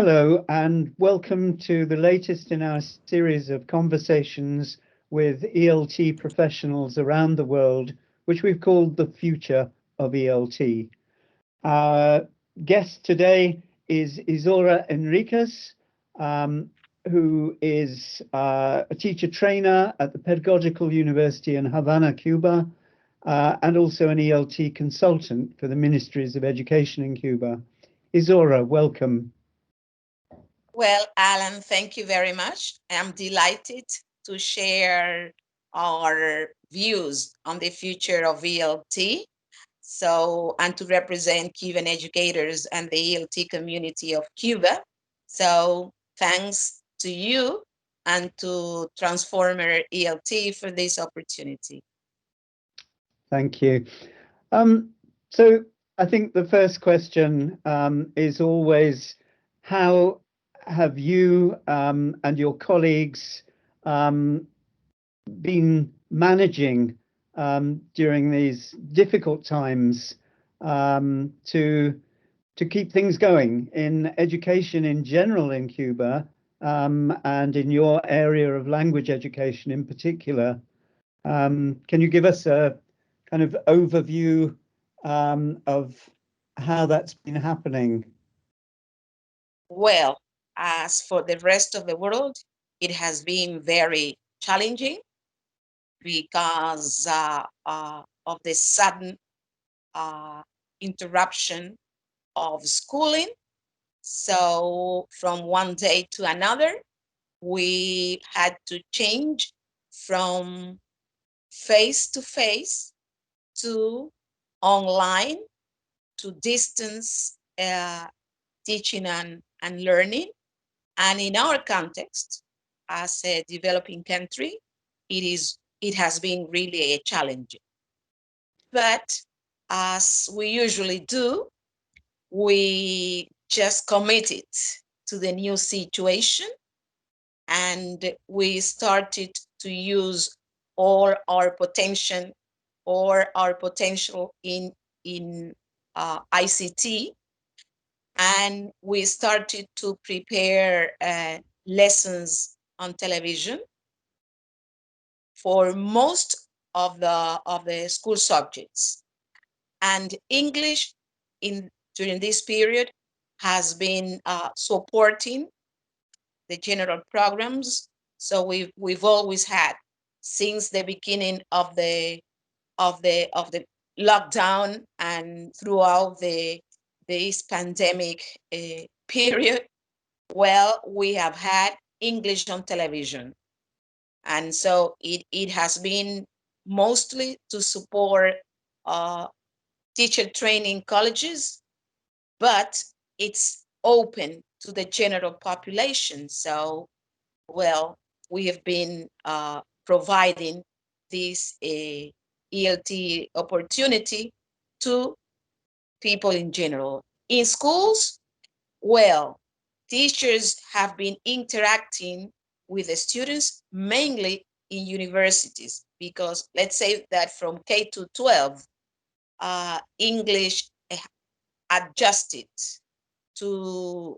Hello, and welcome to the latest in our series of conversations with ELT professionals around the world, which we've called the Future of ELT. Our guest today is Isora Enriquez, who is a teacher trainer at the Pedagogical University in Havana, Cuba, and also an ELT consultant for the Ministries of Education in Cuba. Isora, welcome. Well, Alan, thank you very much. I'm delighted to share our views on the future of ELT. And to represent Cuban educators and the ELT community of Cuba. So, thanks to you and to Transformer ELT for this opportunity. Thank you. So I think the first question is always, how have you and your colleagues been managing during these difficult times to keep things going in education in general in Cuba, and in your area of language education in particular? Can you give us a kind of overview of how that's been happening? Well, as for the rest of the world, it has been very challenging because of the sudden interruption of schooling. So from one day to another, we had to change from face to face to online to distance teaching and learning. And in our context, as a developing country, it has been really a challenge. But as we usually do, we just committed to the new situation and we started to use all our potential in ICT, and we started to prepare lessons on television for most of the school subjects. And English during this period has been supporting the general programs. So we've always had, since the beginning of the lockdown and throughout this pandemic period, well, we have had English on television. And so it has been mostly to support teacher training colleges, but it's open to the general population. So, well, we have been providing this ELT opportunity to people in general. In schools, well, teachers have been interacting with the students mainly in universities, because let's say that from K to 12, English adjusted to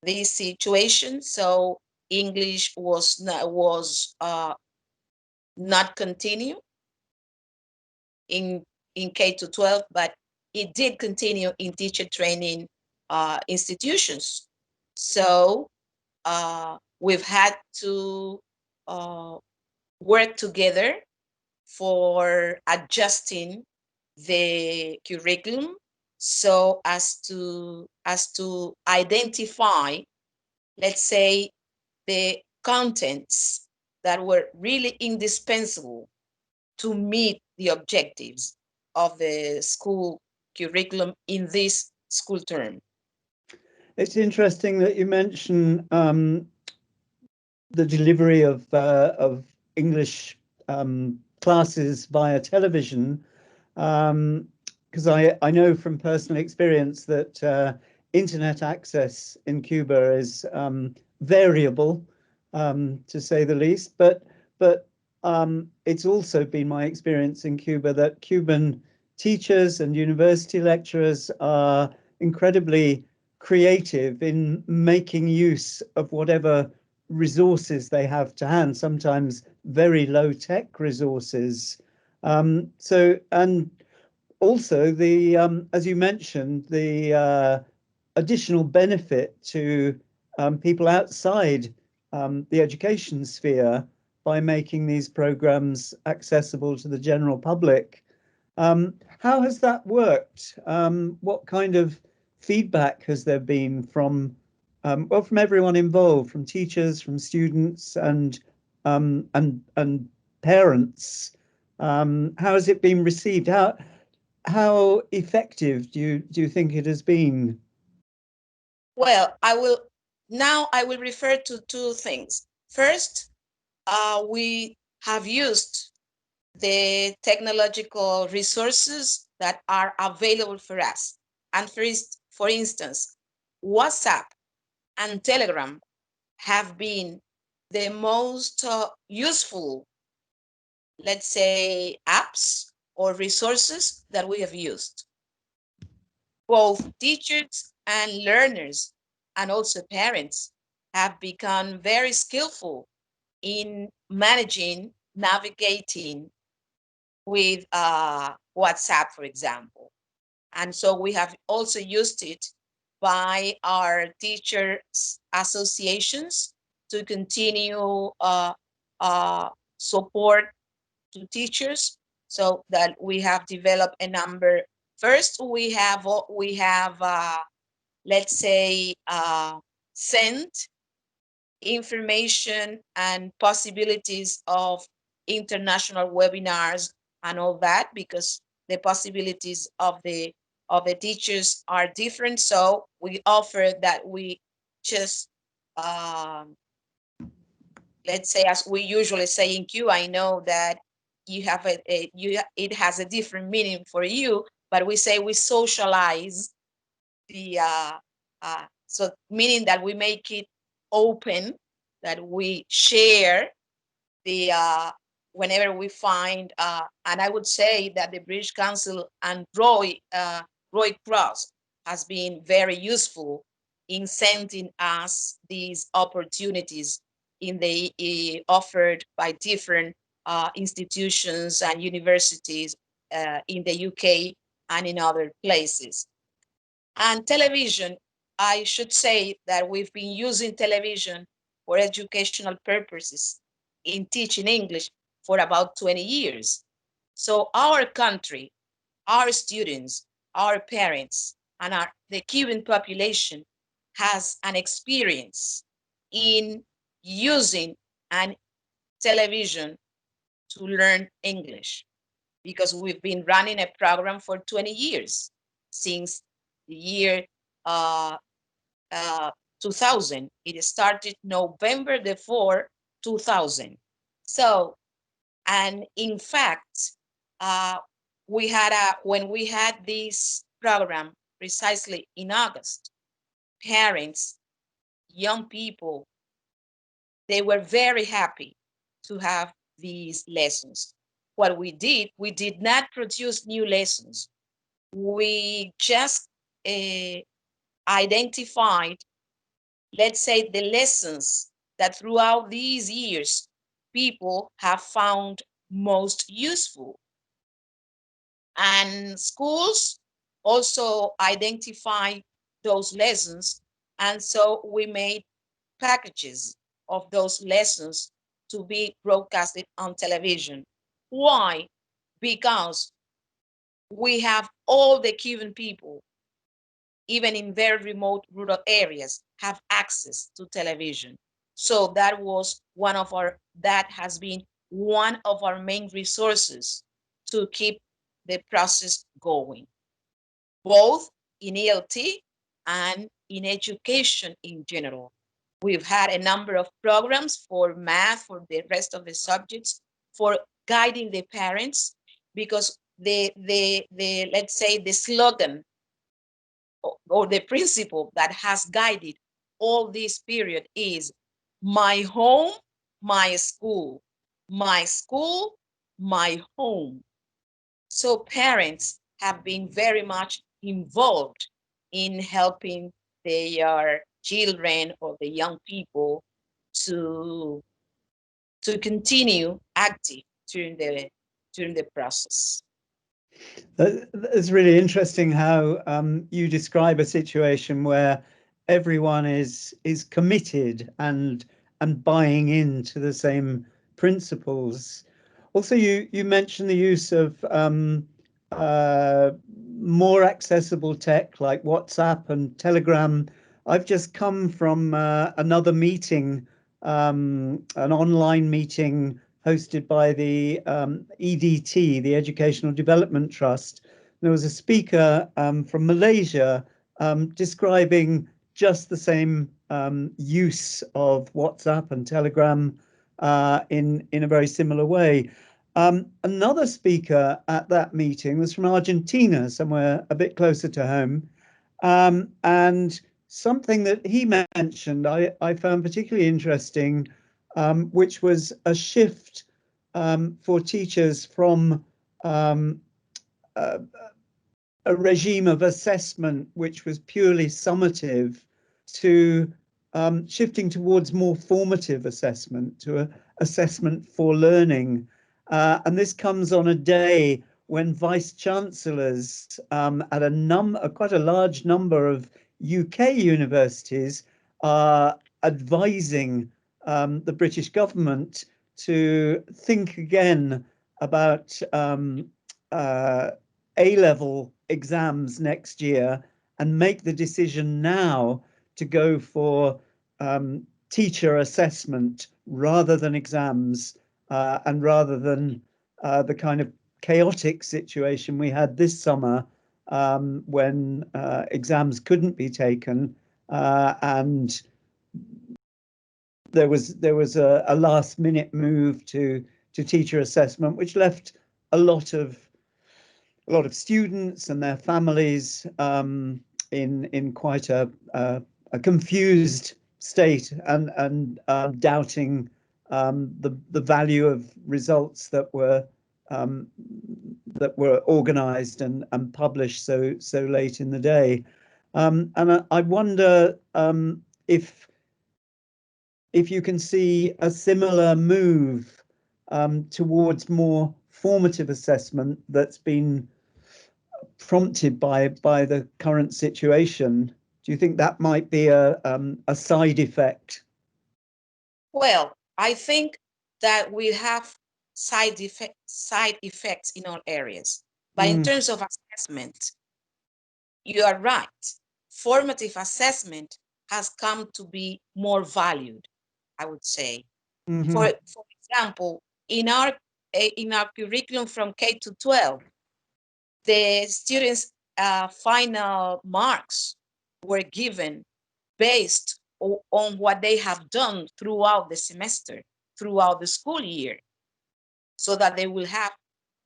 this situation. So English was not continue in K to 12, but it did continue in teacher training institutions. So we've had to work together for adjusting the curriculum so as to identify, let's say, the contents that were really indispensable to meet the objectives of the school curriculum in this school term. It's interesting that you mention the delivery of English classes via television, because I know from personal experience that internet access in Cuba is variable, to say the least. But it's also been my experience in Cuba that Cuban teachers and university lecturers are incredibly creative in making use of whatever resources they have to hand, sometimes very low tech resources. And also the as you mentioned, the additional benefit to people outside the education sphere by making these programs accessible to the general public. How has that worked? What kind of feedback has there been from well, from everyone involved, from teachers, from students, and parents? How has it been received? How effective do you think it has been? Well, I will refer to two things. First, we have used the technological resources that are available for us. And for instance, WhatsApp and Telegram have been the most useful, let's say, apps or resources that we have used. Both teachers and learners, and also parents, have become very skillful in managing, navigating with WhatsApp, for example. And so we have also used it by our teachers associations to continue support to teachers, so that we have developed a number. First, we have let's say sent information and possibilities of international webinars and all that, because the possibilities of the teachers are different. So we offer that we just let's say, as we usually say in Cuba, I know that you have it has a different meaning for you, but we say we socialize the so meaning that we make it open, that we share the whenever we find and I would say that the British Council and Roy Cross has been very useful in sending us these opportunities in the offered by different institutions and universities in the UK and in other places. And television, I should say that we've been using television for educational purposes in teaching English for about 20 years. So our country, our students, our parents, and the Cuban population has an experience in using an television to learn English, because we've been running a program for 20 years, since the year uh, uh, 2000. It started November the 4th, 2000. So, and in fact, uh, when we had this program precisely in August, parents, young people, they were very happy to have these lessons. What we did not produce new lessons. We just identified, let's say, the lessons that throughout these years people have found most useful. And schools also identify those lessons. And so we made packages of those lessons to be broadcasted on television. Why? Because we have all the Cuban people, even in very remote rural areas, have access to television. So that has been one of our main resources to keep the process going, both in ELT and in education in general. We've had a number of programs for math, for the rest of the subjects, for guiding the parents, because the let's say the slogan or the principle that has guided all this period is my home, my school, my school, my home. So parents have been very much involved in helping their children or the young people to continue active during the process. It's really interesting how you describe a situation where everyone is committed and buying into the same principles. Also, you mentioned the use of uh, more accessible tech like WhatsApp and Telegram. I've just come from another meeting, an online meeting hosted by the EDT, the Educational Development Trust. There was a speaker from Malaysia describing just the same use of WhatsApp and Telegram in a very similar way. Another speaker at that meeting was from Argentina, somewhere a bit closer to home. And something that he mentioned I found particularly interesting, which was a shift for teachers from um, uh, a regime of assessment which was purely summative to shifting towards more formative assessment, to assessment for learning. And this comes on a day when vice chancellors at quite a large number of UK universities are advising the British government to think again about A-level exams next year and make the decision now to go for teacher assessment rather than exams, and rather than the kind of chaotic situation we had this summer, when exams couldn't be taken, and there was a last minute move to teacher assessment, which left a lot of students and their families in quite a confused state, and doubting the value of results um, that were organised and published so late in the day. And I wonder if you can see a similar move towards more formative assessment that's been prompted by the current situation. Do you think that might be a side effect? Well, I think that we have side effects in all areas. But in Mm, terms of assessment, you are right. Formative assessment has come to be more valued, I would say. hmm For example, in our curriculum from K to 12, the students' final marks were given based on what they have done throughout the semester, throughout the school year, so that they will have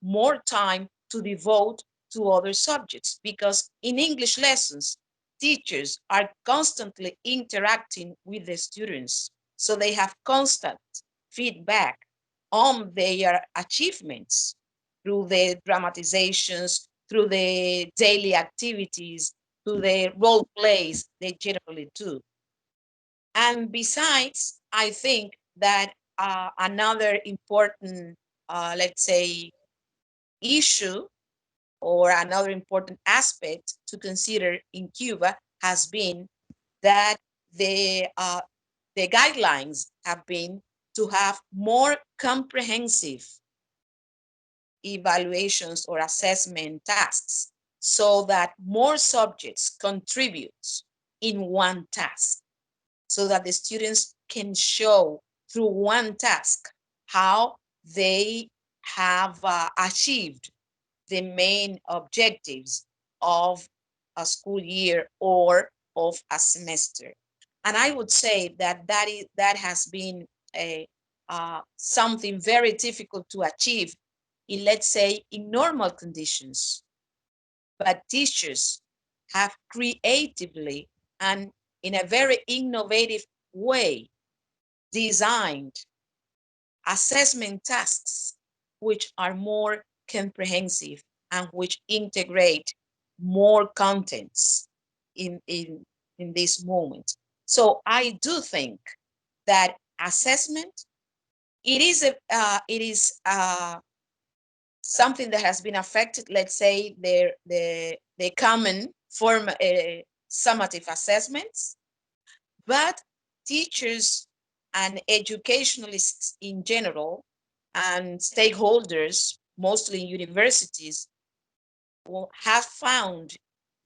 more time to devote to other subjects. Because in English lessons, teachers are constantly interacting with the students, so they have constant feedback on their achievements through the dramatizations, through the daily activities, through the role plays they generally do. And besides, I think that another important, let's say, issue or another important aspect to consider in Cuba has been that the, uh, the guidelines have been to have more comprehensive evaluations or assessment tasks so that more subjects contribute in one task, so that the students can show through one task how they have achieved the main objectives of a school year or of a semester. And I would say that that has been a something very difficult to achieve in, let's say, in normal conditions. But teachers have creatively and in a very innovative way designed assessment tasks which are more comprehensive and which integrate more contents in in this moment. So I do think that assessment, it is something that has been affected. Let's say the common form summative assessments, but teachers and educationalists in general and stakeholders, mostly in universities, have found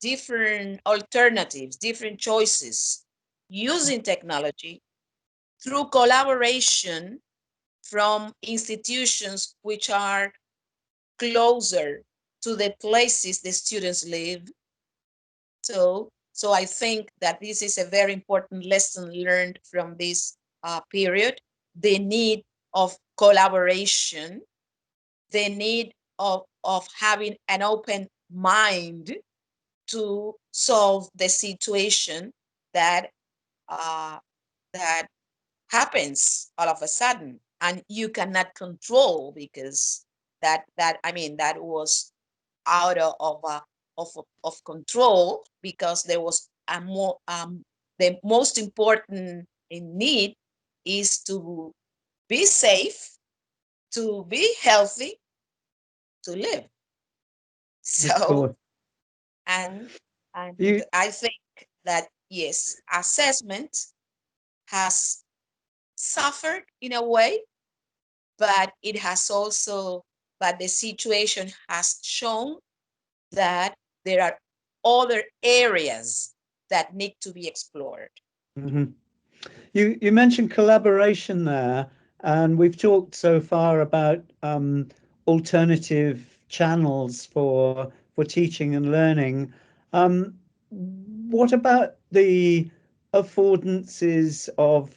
different alternatives, different choices using technology through collaboration from institutions which are closer to the places the students live. So I think that this is a very important lesson learned from this period, the need of collaboration, the need of having an open mind to solve the situation that uh, that happens all of a sudden and you cannot control, because that was out of control, because there was a more the most important in need is to be safe, to be healthy, to live. Of So course. and and You, I think that yes, assessment has suffered in a way, but it has also, but the situation has shown that there are other areas that need to be explored. mhm. You mentioned collaboration there, and we've talked so far about alternative channels for teaching and learning. What about the affordances of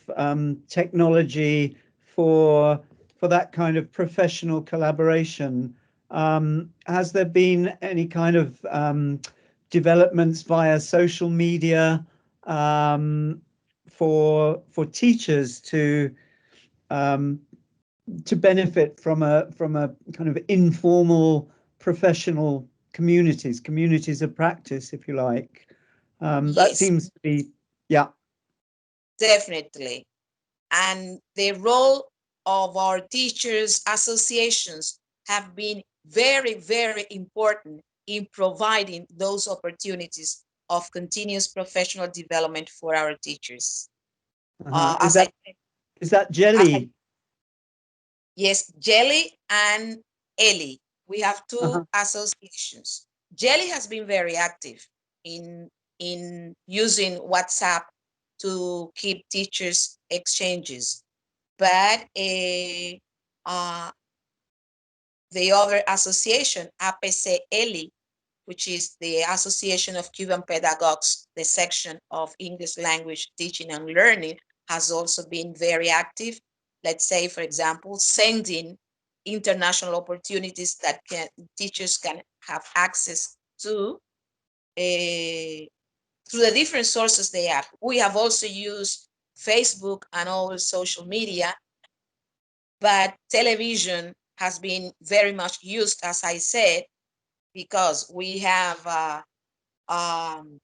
technology for for that kind of professional collaboration? Has there been any kind of developments via social media? For teachers um, to benefit from a kind of informal professional communities of practice, if you like. That Yes, seems to be, yeah. definitely. And the role of our teachers associations have been very, very important in providing those opportunities of continuous professional development for our teachers. Uh-huh. As I said, Is that as I jelly? yes, Jelly and Ellie. We have two Uh-huh. associations. Jelly has been very active in using WhatsApp to keep teachers exchanges, but uh, the other association, APCELI, which is the Association of Cuban Pedagogues, the section of English language teaching and learning, has also been very active. Let's say, for example, sending international opportunities that teachers can have access to through the different sources they have. We have also used Facebook and all social media, but television has been very much used, as I said, because we have um,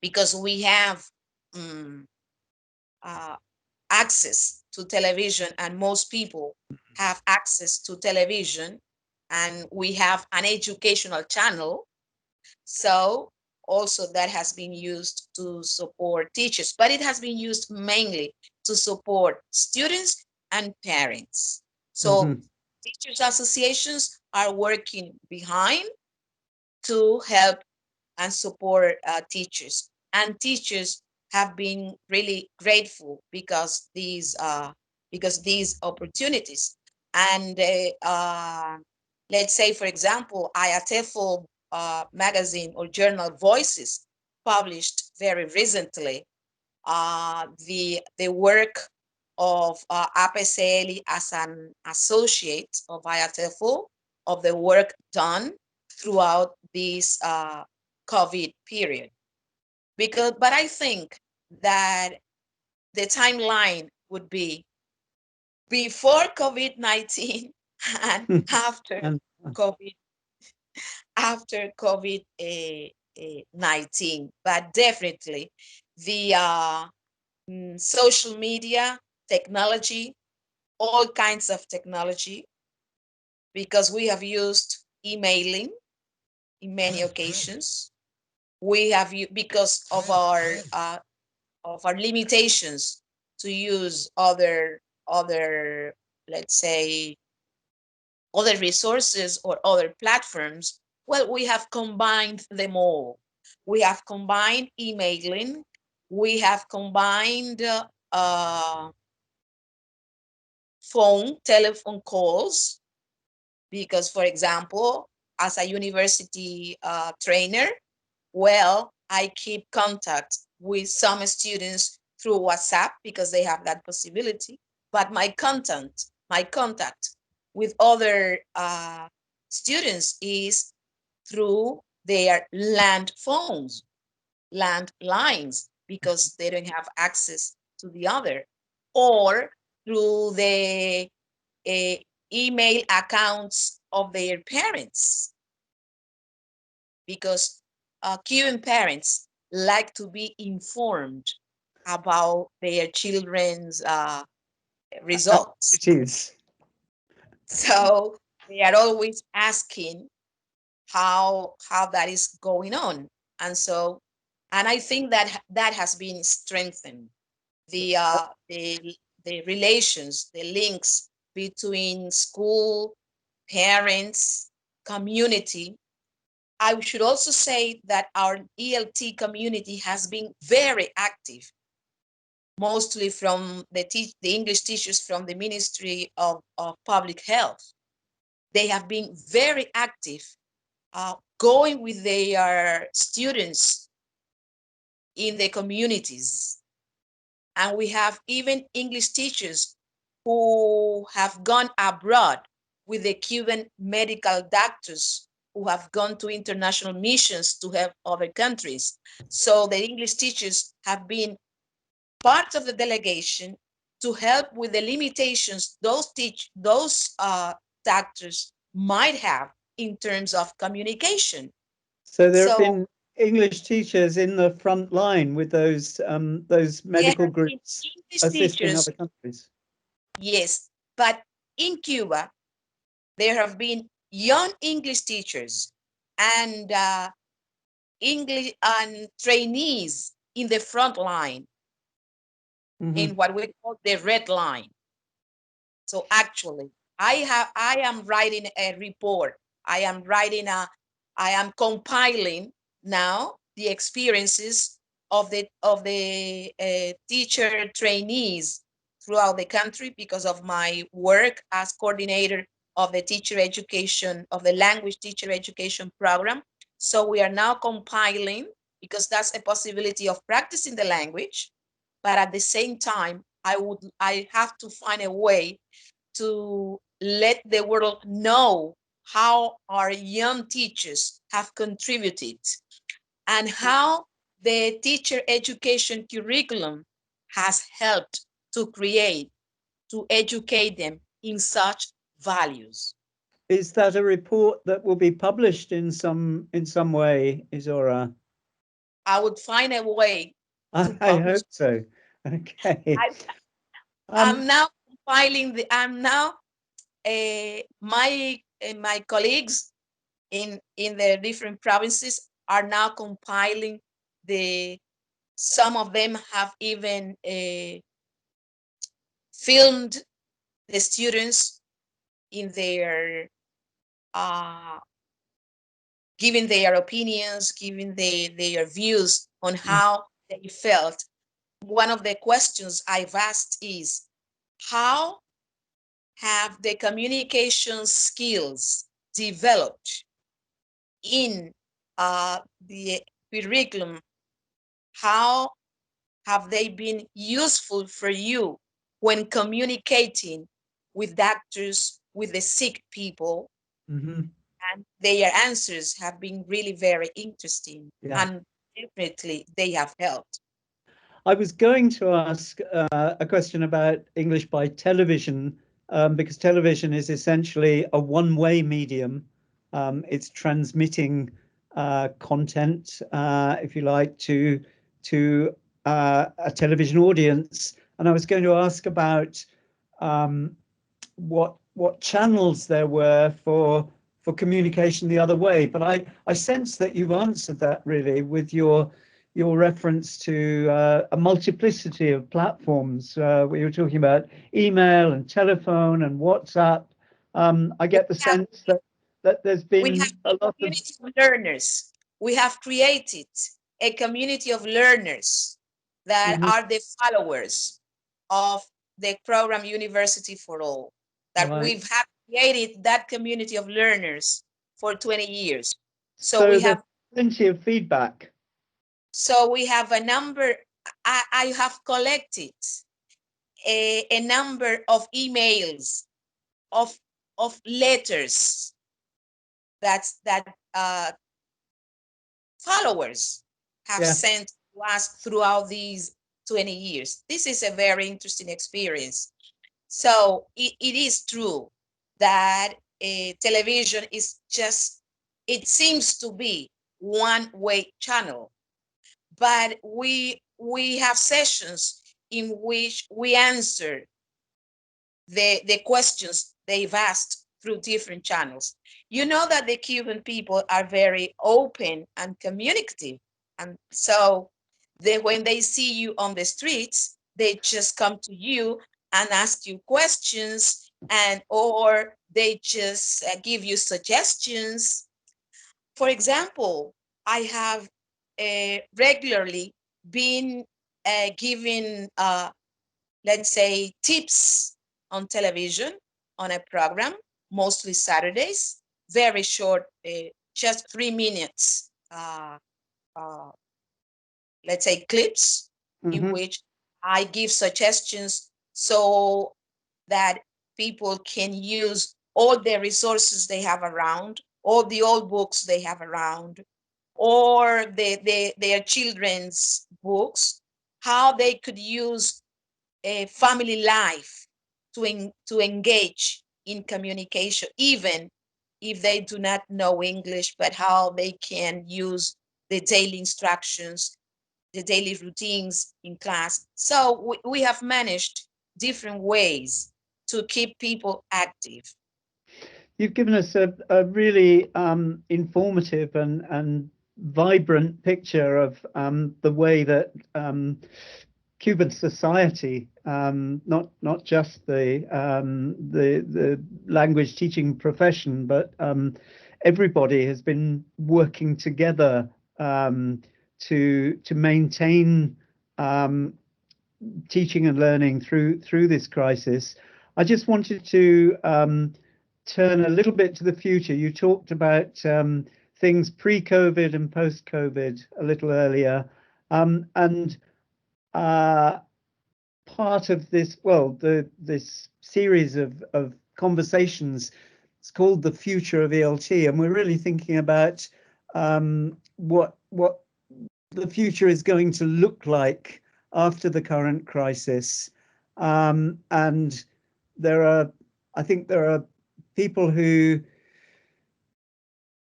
because we have um, uh, access to television, and most people have access to television, and we have an educational channel. So also that has been used to support teachers, but it has been used mainly to support students and parents. So Hmm. teachers associations are working behind to help and support teachers. And teachers have been really grateful because these opportunities. And let's say, for example, IATEFL magazine or journal Voices published very recently the work of APCL as an associate of IATEFL, of the work done throughout this COVID period. But I think that the timeline would be before COVID-19 and after And COVID, after COVID 19, but definitely the social media, technology, all kinds of technology, because we have used emailing in many occasions. We have because of our limitations to use other, let's say, other resources or other platforms. Well, we have combined them all. We have combined emailing. We have combined telephone calls, because, for example, as a university trainer, well, I keep contact with some students through WhatsApp because they have that possibility. But my contact with other students is through their landlines, because they don't have access to the other, or through the email accounts of their parents, because Cuban parents like to be informed about their children's results. It is. So they are always asking how that is going on. And so, and I think that that has been strengthened. The relations, the links between school, parents, community. I should also say that our ELT community has been very active, mostly from the English teachers from the Ministry of Public Health. They have been very active, going with their students in the communities. And we have even English teachers who have gone abroad with the Cuban medical doctors who have gone to international missions to help other countries. So the English teachers have been part of the delegation to help with the limitations those doctors might have in terms of communication. So there have So been English teachers in the front line with those there medical have been groups English assisting teachers, other countries. yes, but in Cuba, there have been young English teachers and English and trainees in the front line, Mm-hmm. in what we call the red line. So actually, I am writing a report. I am compiling now the experiences of the teacher trainees throughout the country, because of my work as coordinator of the teacher education, of the language teacher education program. So we are now compiling, because that's a possibility of practicing the language, but at the same time, I have to find a way to let the world know how our young teachers have contributed, and how the teacher education curriculum has helped to educate them in such values. Is that a report that will be published in some way, Isora? I would find a way to I publish. hope so. Okay. I, I'm Um, now compiling I'm now my colleagues in the different provinces are now compiling the some of them have even filmed the students in their uh, giving their opinions, giving their views on how they felt. One of the questions I've asked is, how have the communication skills developed in the curriculum? How have they been useful for you when communicating with doctors, with the sick people? mhm. And their answers have been really very interesting, Yeah. and definitely they have helped. I was going to ask a question about English by television, because television is essentially a one-way medium. It's transmitting content, if you like, to a television audience. And I was going to ask about um, what channels there were for communication the other way. But I sense that you've answered that really with your reference to a multiplicity of platforms. We were talking about email and telephone and WhatsApp. I We get the have, sense that there's we have been a a lot of. community of learners. We have created a community of learners that Mhm. are the followers of the program University for All. That Right. we've have created that community of learners for 20 years. So So we there's have plenty of feedback. so we have a number. I have collected a number of emails of letters that followers have Yeah. sent to us throughout these 20 years. This is a very interesting experience. So it is true that television is just, it seems to be one-way channel, but we have sessions in which we answer the questions they've asked through different channels. You know that the Cuban people are very open and communicative. And so when they see you on the streets, they just come to you and ask you questions, and or they just give you suggestions. For example, I have regularly been giving let's say, tips on television on a program, mostly Saturdays, very short, just 3 minutes, uh, let's say, clips in Hmm. which I give suggestions so that people can use all the resources they have around, all the old books they have around, or their children's books, how they could use a family life to engage in communication, even if they do not know English, but how they can use the daily instructions, the daily routines in class. So we have managed different ways to keep people active. You've given us a really informative and vibrant picture of the way that Cuban society, not just the language teaching profession, but everybody has been working together to maintain um, teaching and learning through this crisis. I just wanted to turn a little bit to the future. You talked about things pre-COVID and post-COVID a little earlier, and uh, part of this, well, this series of conversations, it's called the Future of ELT, and we're really thinking about what the future is going to look like after the current crisis. And there are, I think there are people who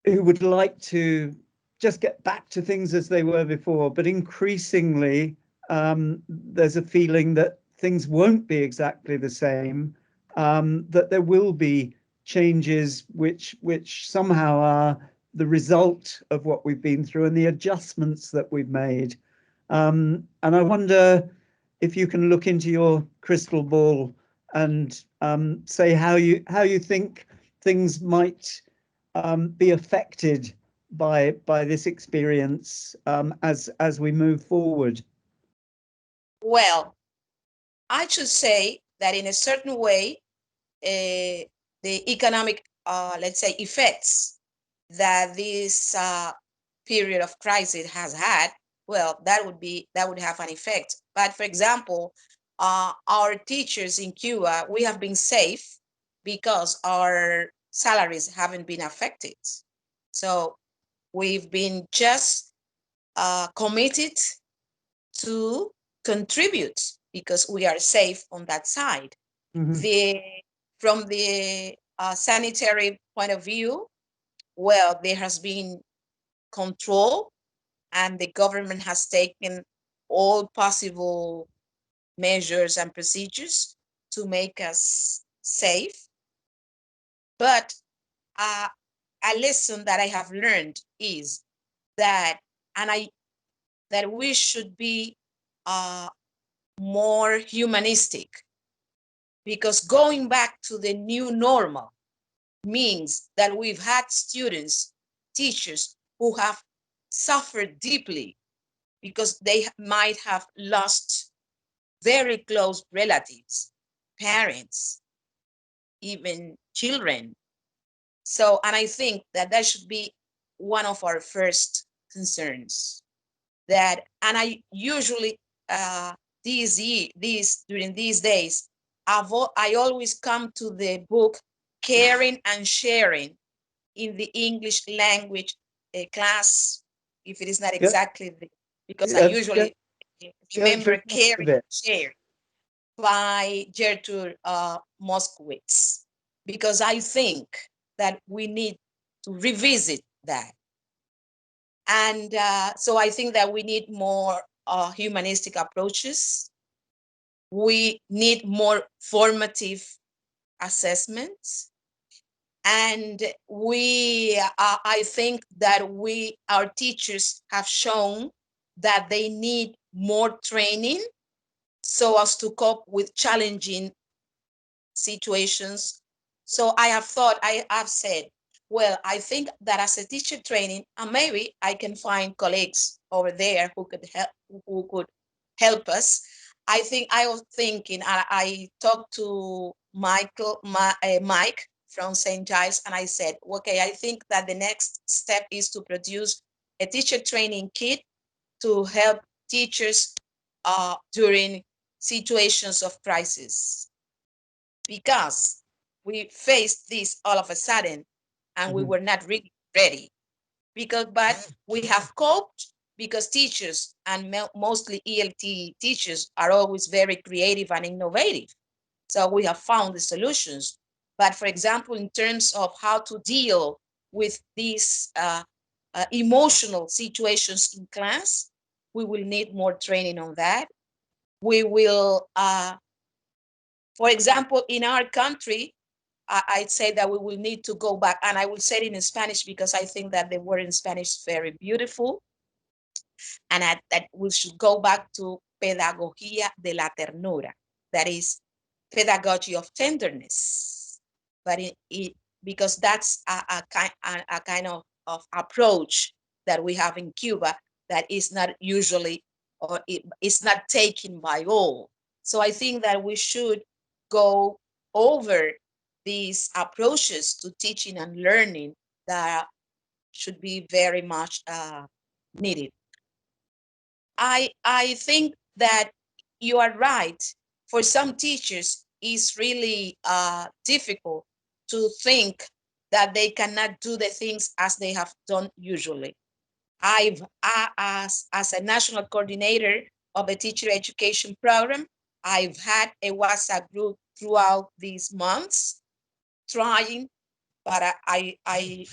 would like to just get back to things as they were before, but increasingly there's a feeling that things won't be exactly the same, that there will be changes which somehow are the result of what we've been through and the adjustments that we've made. And I wonder if you can look into your crystal ball and say how you think things might be affected by this experience as we move forward. Well, I should say that in a certain way, the economic, let's say, effects that this period of crisis has had, well, that would have an effect. But for example, our teachers in Cuba, we have been safe because our salaries haven't been affected. So we've been just committed to contribute because we are safe on that side. Mhm. The From the sanitary point of view, well, there has been control, and the government has taken all possible measures and procedures to make us safe. But a lesson that I have learned is that, and I that we should be uh, more humanistic, because going back to the new normal means that we've had students, teachers who have suffered deeply because they might have lost very close relatives, parents, even children. So, and I think that that should be one of our first concerns. That, and I usually during these days, I always come to the book Caring and Sharing in the English language class, if it is not Go, exactly because I go, usually go remember on with Caring it. and Sharing by Gertrude Moskowitz, because I think that we need to revisit that. And so I think that we need more humanistic approaches. We need more formative assessments. And I think that our teachers have shown that they need more training so as to cope with challenging situations. So I have said, well, I think that as a teacher training, and maybe I can find colleagues over there who could help us. I think I was thinking, I talked to Mike from St. Giles, and I said, okay, I think that the next step is to produce a teacher training kit to help teachers during situations of crisis, because we faced this all of a sudden and we were not really ready. But we have coped, because teachers, and mostly ELT teachers, are always very creative and innovative. So we have found the solutions. But for example, in terms of how to deal with these emotional situations in class, we will need more training on that. We will, for example, in our country, I'd say that we will need to go back, and I will say it in Spanish because I think that the word in Spanish is very beautiful, and that we should go back to pedagogía de la ternura, that is pedagogy of tenderness. But because that's a kind of approach that we have in Cuba that is not usually, or it's not taken by all. So I think that we should go over these approaches to teaching and learning that should be very much needed. I think that you are right. For some teachers, it's really difficult to think that they cannot do the things as they have done usually. As a national coordinator of a teacher education program, I've had a WhatsApp group throughout these months trying, but I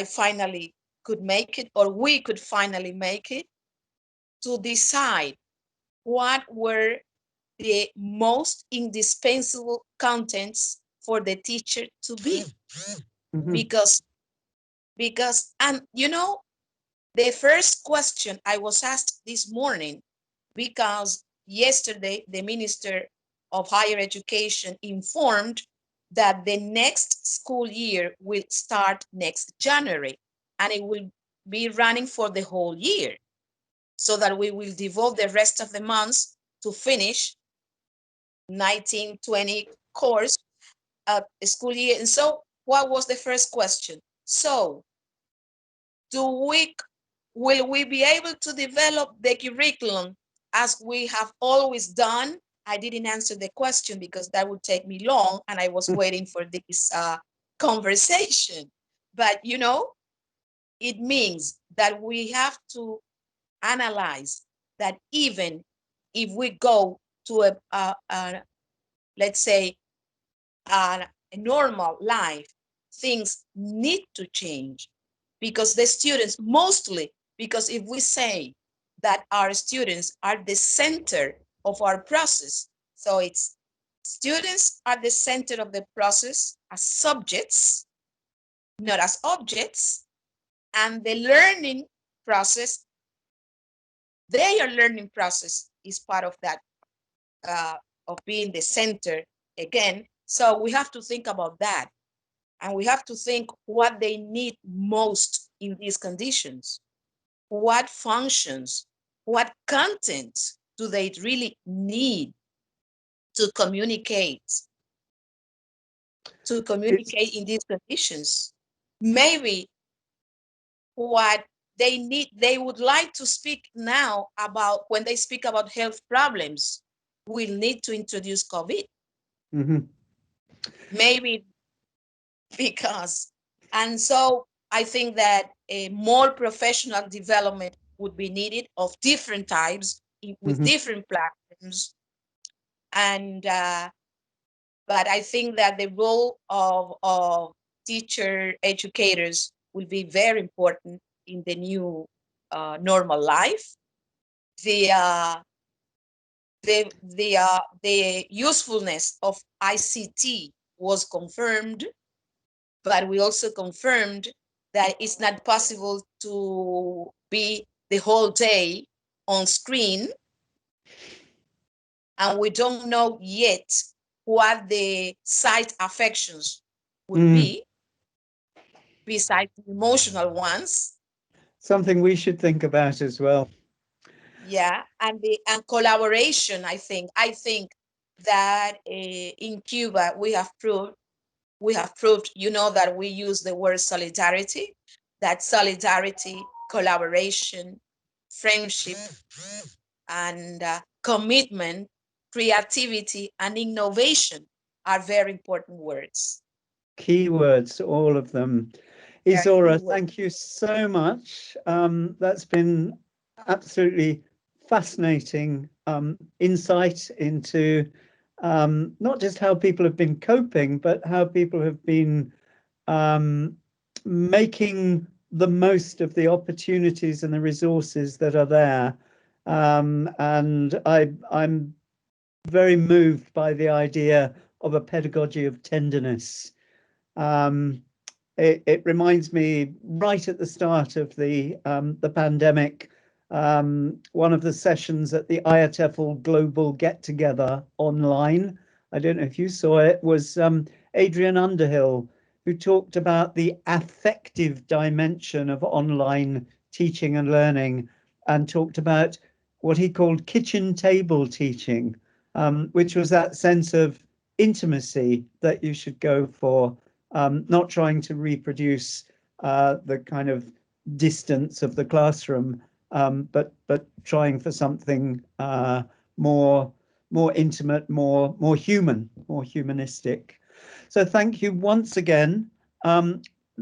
finally could make it, or we could finally make it, to decide what were the most indispensable contents for the teacher to be. Mhm. because and the first question I was asked this morning, because yesterday the Minister of Higher Education informed that the next school year will start next January, and it will be running for the whole year, so that we will devote the rest of the months to finish 1920 course school year. And so what was the first question? So do we will we be able to develop the curriculum as we have always done? I didn't answer the question because that would take me long, and I was waiting for this conversation. But it means that we have to analyze that even if we go to let's say a normal life, things need to change. because the students mostly, because if we say that our students are the center of our process, so it's students are the center of the process as subjects, not as objects, and the learning process, their learning process is part of that, of being the center again. So we have to think about that. And we have to think what they need most in these conditions. What functions, what content do they really need to communicate in these conditions? Maybe what they need, they would like to speak now about, when they speak about health problems, we'll need to introduce COVID. Mm-hmm. Maybe because, and so I think that a more professional development would be needed of different types with different platforms. And but I think that the role of teacher educators will be very important in the new normal life. The the usefulness of ICT was confirmed, but we also confirmed that it's not possible to be the whole day on screen, and we don't know yet what the side affections would be besides the emotional ones. Something we should think about as well. Yeah, and the and collaboration. I think that in Cuba we have proved, that we use the word solidarity, that solidarity, collaboration, friendship, and commitment, creativity, and innovation are very important words. Keywords, all of them. They're Isora, keywords. thank you so much. That's been absolutely fascinating insight into not just how people have been coping, but how people have been um, making the most of the opportunities and the resources that are there. And I'm very moved by the idea of a pedagogy of tenderness. Um, it reminds me right at the start of the pandemic, one of the sessions at the IETFL Global Get Together online. I don't know if you saw it. Was Adrian Underhill, who talked about the affective dimension of online teaching and learning, and talked about what he called kitchen table teaching, which was that sense of intimacy that you should go for, not trying to reproduce the kind of distance of the classroom, but trying for something more more intimate, more human, more humanistic. So thank you once again.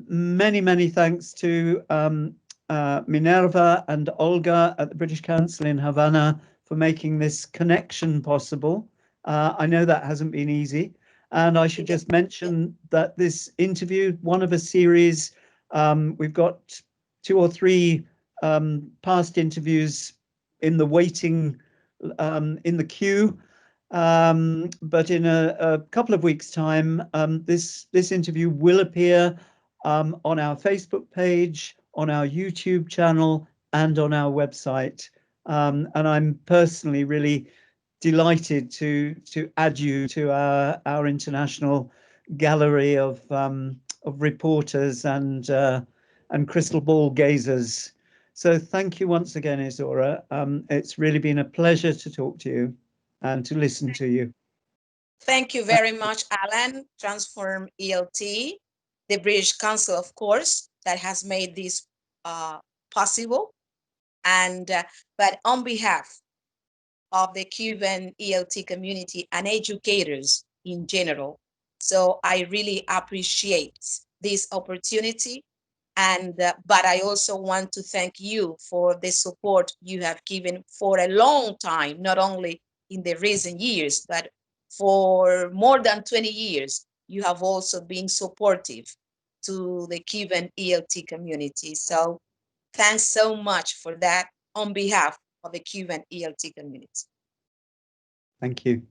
Many thanks to Minerva and Olga at the British Council in Havana for making this connection possible. I know that hasn't been easy. And I should just mention that this interview, one of a series, we've got 2 or 3 past interviews in the waiting, in the queue. But in a couple of weeks' time, this interview will appear on our Facebook page, on our YouTube channel, and on our website. And I'm personally really delighted to add you to our international gallery of reporters and crystal ball gazers. So thank you once again, Isora. It's really been a pleasure to talk to you and to listen to you. Thank you very much, Alan. Transform ELT, the British Council, of course, that has made this possible. And but on behalf of the Cuban ELT community and educators in general, so I really appreciate this opportunity. And but I also want to thank you for the support you have given for a long time, not only in the recent years, but for more than 20 years. You have also been supportive to the Cuban ELT community. So thanks so much for that on behalf of the Cuban ELT community. Thank you.